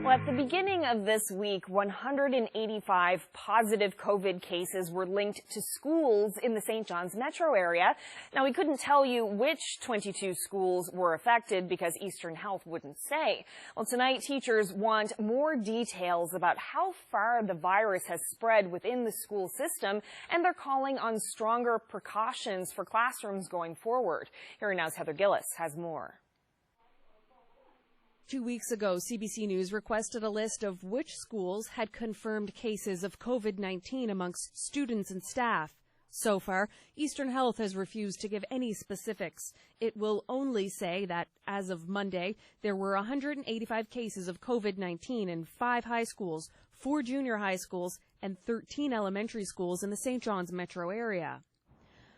Well, at the beginning of this week, 185 positive COVID cases were linked to schools in the St. John's metro area. Now, we couldn't tell you which 22 schools were affected because Eastern Health wouldn't say. Well, tonight, teachers want more details about how far the virus has spread within the school system, and they're calling on stronger precautions for classrooms going forward. Here Now's Heather Gillis has more. 2 weeks ago, CBC News requested a list of which schools had confirmed cases of COVID-19 amongst students and staff. So far, Eastern Health has refused to give any specifics. It will only say that, as of Monday, there were 185 cases of COVID-19 in 5 high schools, 4 junior high schools, and 13 elementary schools in the St. John's metro area.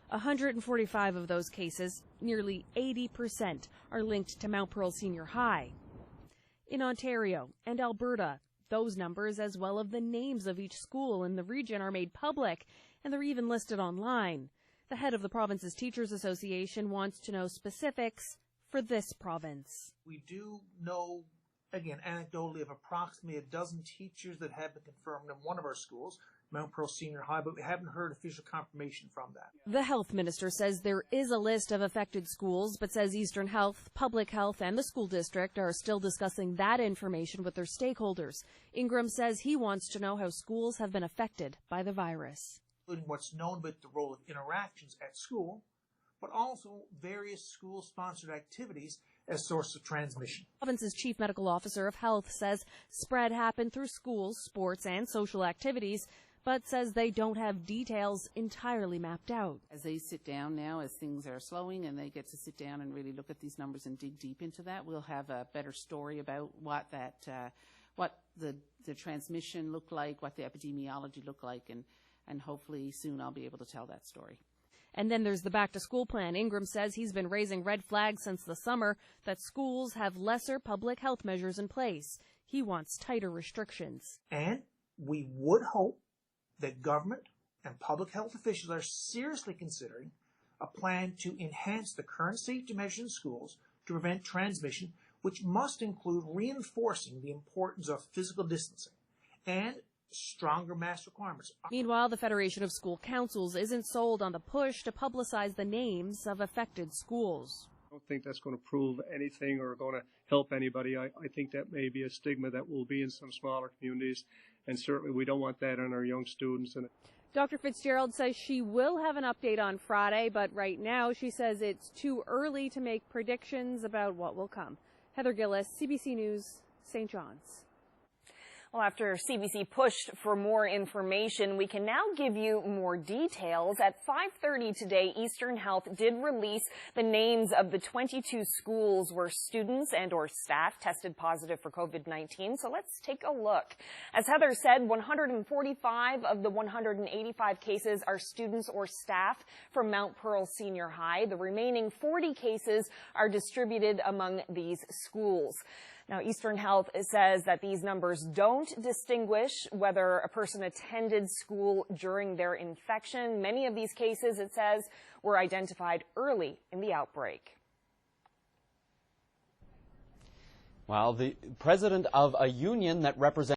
145 of those cases, nearly 80%, are linked to Mount Pearl Senior High. In Ontario and Alberta, those numbers, as well as the names of each school in the region, are made public, and they're even listed online. The head of the province's Teachers Association wants to know specifics for this province. We do know, again, anecdotally, of approximately a dozen teachers that have been confirmed in one of our schools, Mount Pearl Senior High, but we haven't heard official confirmation from that. The health minister says there is a list of affected schools, but says Eastern Health, Public Health, and the school district are still discussing that information with their stakeholders. Ingram says he wants to know how schools have been affected by the virus, including what's known about the role of interactions at school, but also various school-sponsored activities as source of transmission. The province's chief medical officer of health says spread happened through schools, sports, and social activities, but says they don't have details entirely mapped out. As they sit down now, as things are slowing and they get to sit down and really look at these numbers and dig deep into that, we'll have a better story about what the transmission looked like, what the epidemiology looked like, and hopefully soon I'll be able to tell that story. And then there's the back-to-school plan. Ingram says he's been raising red flags since the summer that schools have lesser public health measures in place. He wants tighter restrictions. And we would hope that government and public health officials are seriously considering a plan to enhance the current safety measures in schools to prevent transmission, which must include reinforcing the importance of physical distancing and stronger mask requirements. Meanwhile, the Federation of School Councils isn't sold on the push to publicize the names of affected schools. I don't think that's going to prove anything or going to help anybody. I think that may be a stigma that will be in some smaller communities, and certainly we don't want that on our young students. Dr. Fitzgerald says she will have an update on Friday, but right now she says it's too early to make predictions about what will come. Heather Gillis, CBC News, St. John's. Well, after CBC pushed for more information, we can now give you more details. At 5:30 today, Eastern Health did release the names of the 22 schools where students and or staff tested positive for COVID-19. So let's take a look. As Heather said, 145 of the 185 cases are students or staff from Mount Pearl Senior High. The remaining 40 cases are distributed among these schools. Now, Eastern Health says that these numbers don't distinguish whether a person attended school during their infection. Many of these cases, it says, were identified early in the outbreak. Well, the president of a union that represents